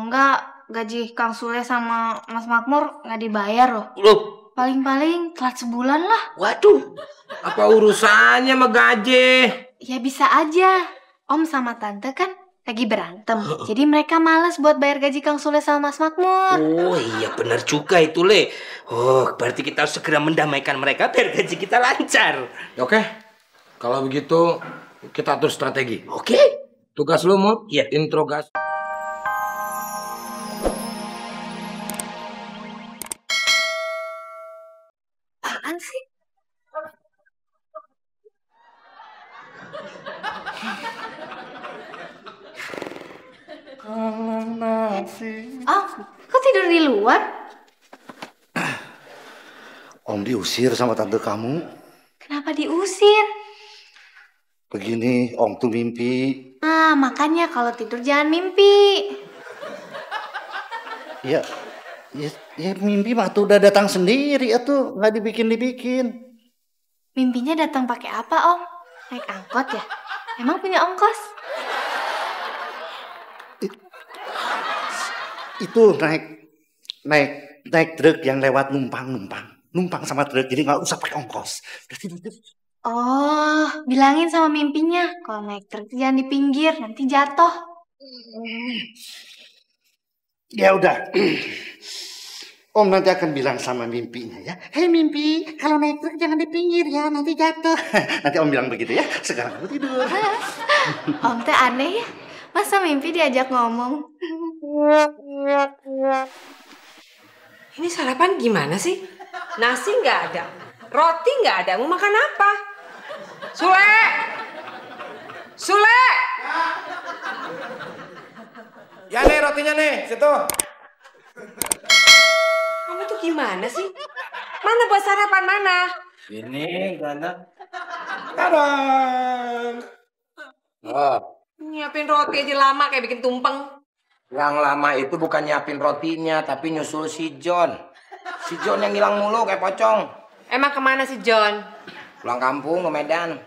enggak gaji Kang Sule sama Mas Makmur nggak dibayar loh. Loh, Paling-paling telat sebulan lah. waduh, apa urusannya sama gaji? Ya bisa aja. Om sama Tante kan lagi berantem. Jadi mereka males buat bayar gaji Kang Sule sama Mas Makmur. Oh iya benar juga itu, Le. Oh, berarti kita harus segera mendamaikan mereka biar gaji kita lancar. Oke, kalau begitu kita atur strategi. Oke. Tugas lu, Mut, Iya. interogasi. Apaan sih? Oh, kok tidur di luar? Om diusir sama tante kamu. Kenapa diusir? Begini, Om tuh mimpi. Nah, makanya kalau tidur jangan mimpi. Ya, ya mimpi mah tuh udah datang sendiri tuh, nggak dibikin-dibikin. Mimpinya datang pakai apa, Om? Naik angkot ya? Emang punya ongkos? Itu naik truk yang lewat numpang sama truk, jadi nggak usah pakai ongkos. Udah tidur. Oh, bilangin sama mimpinya kalau naik truk jangan di pinggir, nanti jatuh. Ya udah. Om nanti akan bilang sama mimpinya ya. Hei mimpi, kalau naik truk jangan di pinggir ya, nanti jatuh. Nanti Om bilang begitu ya. Sekarang kamu tidur. Om teh aneh ya, masa mimpi diajak ngomong? Ini sarapan gimana sih? Nasi nggak ada, roti nggak ada. Mau makan apa? Sule, Sule. Ya nih rotinya nih, situ. Kamu tuh gimana sih? Mana buat sarapan mana? Ini gana. Tadang. Oh, Nyiapin roti aja lama kayak bikin tumpeng. yang lama itu bukan nyiapin rotinya, tapi nyusul si John. Si John yang hilang mulu kayak pocong. Emang kemana sih John? Pulang kampung ke Medan.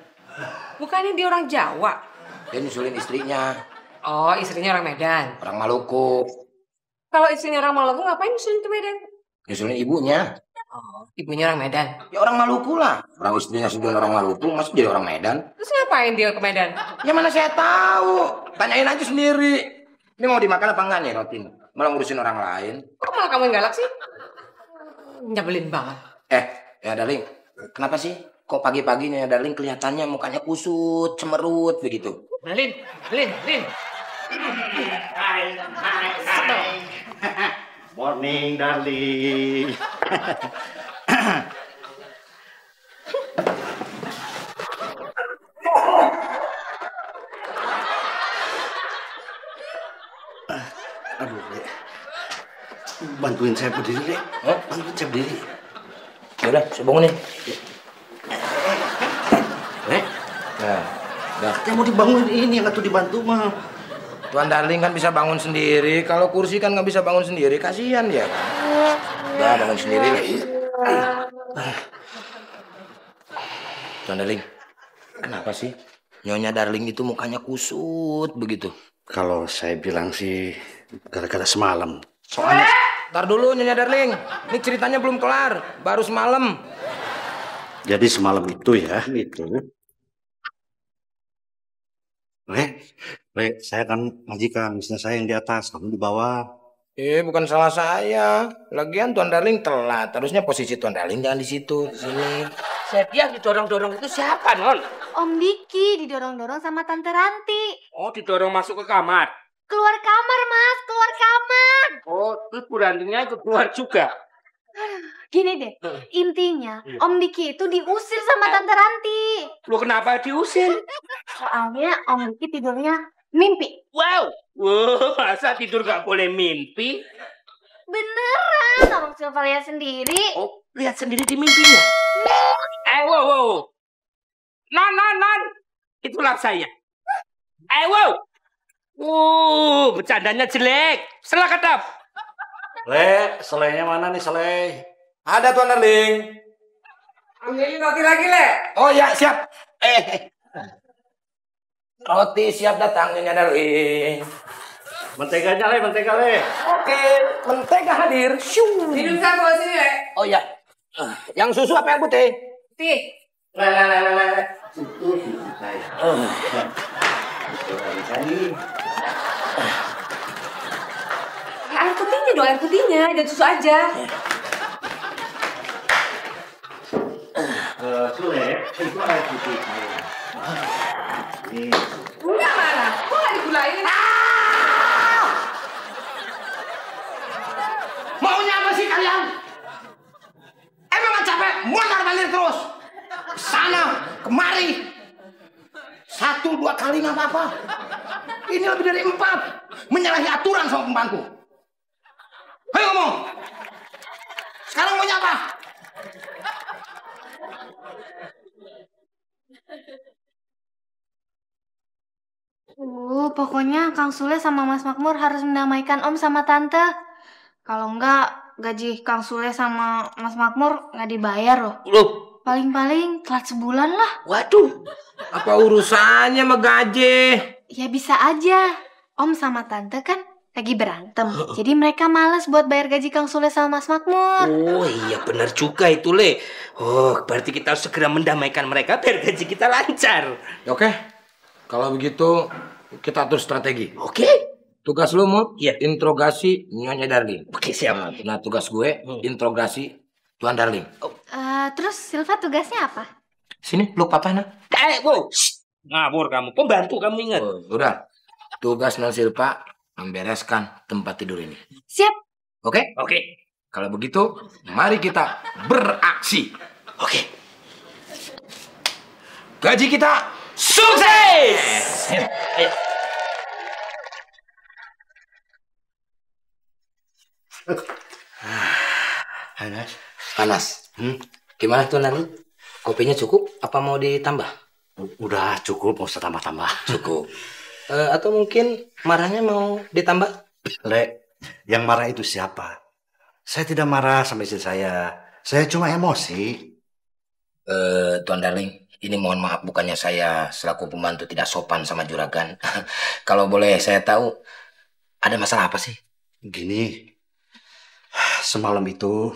Bukannya dia orang Jawa? Dia nyusulin istrinya, Oh, istrinya orang Medan. orang Maluku. Kalau istrinya orang Maluku ngapain nyusulin ke Medan? Nyusulin ibunya. Oh, ibunya orang Medan. Ya orang Maluku lah. Orang istrinya si John orang Maluku, masih jadi orang Medan. Terus ngapain dia ke Medan? Ya mana saya tahu. Tanyain aja sendiri. Ini mau dimakan apa enggak nih roti? Malah ngurusin orang lain. Kok malah kamu yang galak sih? Nyebelin banget. Ya Darling, kenapa sih? Kok pagi-paginya ya Darling kelihatannya mukanya kusut, cemerut begitu? Lin. Morning darling. Aduh, Dek. Bantuin saya berdiri, Dek. Bantuin saya berdiri. Ya udah, saya bangunin. Nah, udah. Katanya mau dibangun ini, yang tuh dibantu mah. Tuan Darling kan bisa bangun sendiri. Kalau kursi kan nggak bisa bangun sendiri, kasihan dia kan. Udah bangun sendiri. Tuan Darling, kenapa sih Nyonya Darling itu mukanya kusut begitu? Kalau saya bilang sih gara-gara semalam. Soalnya, ntar dulu Nyonya Darling. Ini ceritanya belum kelar, baru semalam. Jadi semalam itu ya, itu. Saya kan majikan, bisnis saya yang di atas, kamu di bawah. Bukan salah saya. Lagian Tuan Darling telat. Harusnya posisi Tuan Darling jangan di situ, di sini. Saya didorong-dorong itu siapa, Non? Om Diki didorong-dorong sama Tante Ranti. Oh, didorong masuk ke kamar. Keluar kamar, Mas, keluar kamar. Oh, terus Bu Rantinya ikut keluar juga. Gini deh, intinya Om Diki itu diusir sama Tante Ranti. Lu kenapa diusir? Soalnya Om Diki tidurnya mimpi. Wow, masa tidur gak boleh mimpi? Beneran, Abang Silva lihat sendiri. Oh, lihat sendiri di mimpinya. Wow. Non. Itulah saya. Wow. Bercandanya jelek. Salah kadap. Selainya mana nih selai? Ada Tuan Darling. Ambilin roti lagi, Le. Oh ya, siap. Roti siap datang Nyonya Darling. Menteganya le, mentega le. Oke, mentega hadir. Shoo. Minum satu sini, Le. Oh iya. Yang susu apa yang putih? Tih. Le. Air putihnya dong, air putihnya. Dan susu aja. Sule, itu air putih. Ini. Enggak mana? Kok nggak digulain? Maunya apa sih kalian? Emang nggak capek mondar-mandir terus? Sana, kemari. 1-2 kali nggak apa-apa. Ini lebih dari 4. Menyalahi aturan sama pembantu. Ayo ngomong. Sekarang maunya apa? Pokoknya Kang Sule sama Mas Makmur harus mendamaikan Om sama Tante. Kalau enggak, gaji Kang Sule sama Mas Makmur nggak dibayar loh. Loh, Paling-paling telat sebulan lah. waduh. Apa urusannya sama gaji? Ya bisa aja. Om sama Tante kan lagi berantem. Jadi mereka males buat bayar gaji Kang Sule sama Mas Makmur. Oh iya benar juga itu Le. Oh berarti kita harus segera mendamaikan mereka biar gaji kita lancar. Oke, kalau begitu kita atur strategi. Oke. Tugas lu mau Iya. interogasi Nyonya Darling. Oke siap. Nah tugas gue interogasi Tuan Darling. Terus Silva tugasnya apa? Sini peluk papa nah. Wow. Ngawur kamu. Pembantu kamu ingat. Oh, udah. Tugas Non Silva membereskan tempat tidur ini. Siap. Oke? Oke. Kalau begitu, mari kita beraksi. Oke. Gaji kita Sukses. Ayo. Panas. panas. Gimana Tuan Darling? Kopinya cukup? Apa mau ditambah? Udah cukup, mau tambah-tambah. Cukup. Atau mungkin marahnya mau ditambah? Le, yang marah itu siapa? Saya tidak marah sama istri saya. Saya cuma emosi. Tuan Darling, ini mohon maaf bukannya saya selaku pembantu tidak sopan sama juragan. Kalau boleh saya tahu, ada masalah apa sih? Gini, semalam itu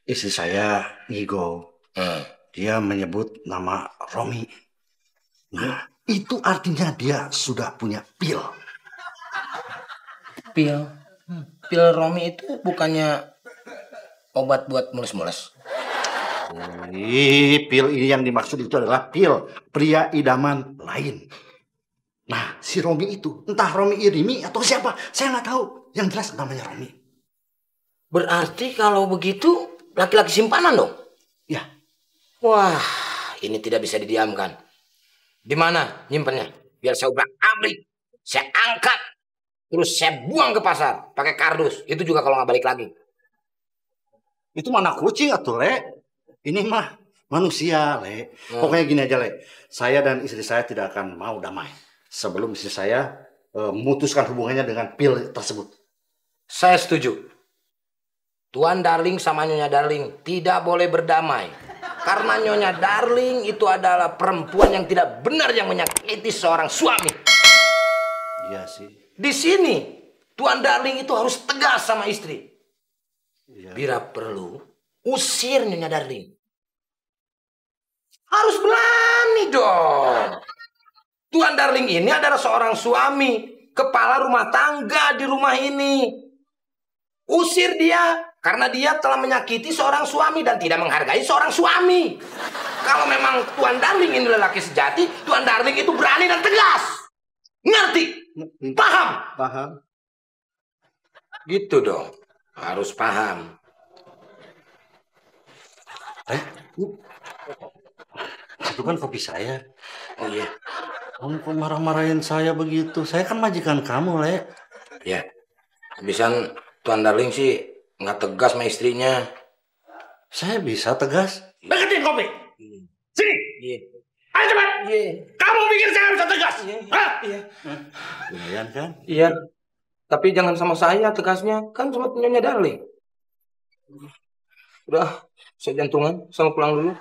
istri saya ngigo. Dia menyebut nama Romi. Nah, itu artinya dia sudah punya pil. Pil. Pil Romi itu bukannya obat buat mulus-mulus. Pil ini yang dimaksud itu adalah pil pria idaman lain. Nah, si Romi itu, entah Romi Irimi atau siapa, saya nggak tahu. Yang jelas namanya Romi. Berarti kalau begitu laki-laki simpanan dong? Ya, Wah, ini tidak bisa didiamkan. Di mana nyimpennya? Biar saya ubrak-abrik, saya angkat, terus saya buang ke pasar pakai kardus. Itu juga kalau nggak balik lagi. itu mana kucing atuh, Le? Ini mah manusia, Le. Pokoknya gini aja, Le. Saya dan istri saya tidak akan mau damai sebelum istri saya memutuskan hubungannya dengan pil tersebut. Saya setuju. Tuan Darling sama Nyonya Darling tidak boleh berdamai. Karena Nyonya Darling itu adalah perempuan yang tidak benar yang menyakiti seorang suami. Iya sih. Di sini, Tuan Darling itu harus tegas sama istri. Iya. Bila perlu, usir Nyonya Darling. Harus berani dong. Tuan Darling ini adalah seorang suami, kepala rumah tangga di rumah ini. Usir dia karena dia telah menyakiti seorang suami dan tidak menghargai seorang suami. Kalau memang Tuan Darling ini lelaki sejati, Tuan Darling itu berani dan tegas. Ngerti? Paham? Paham. Gitu dong. Harus paham. Itu kan kopi saya. Oh iya. Kamu kok marah-marahin saya begitu? Saya kan majikan kamu, Le. Ya. Habisan Tuan Darling sih nggak tegas sama istrinya. Saya bisa tegas. Deketin kopi. Sini. Iya. Ayo cepat. Iya. Kamu pikir saya bisa tegas? Hah? Iya. Lumayan kan? Iya. Tapi jangan sama saya tegasnya. Kan sama Nyonya Darling. Udah. Saya jantungan. Sama pulang dulu.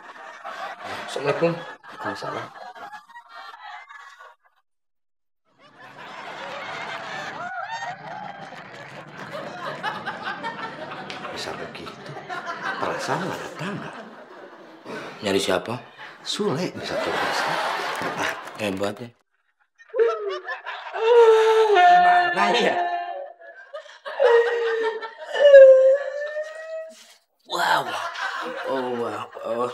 Assalamualaikum. Salah. bisa begitu? Perasaan nggak ada tangga. Nyari siapa? Sule bisa terbisa. Hebat ya. Nah ya. Wow. Oh wow. Oh.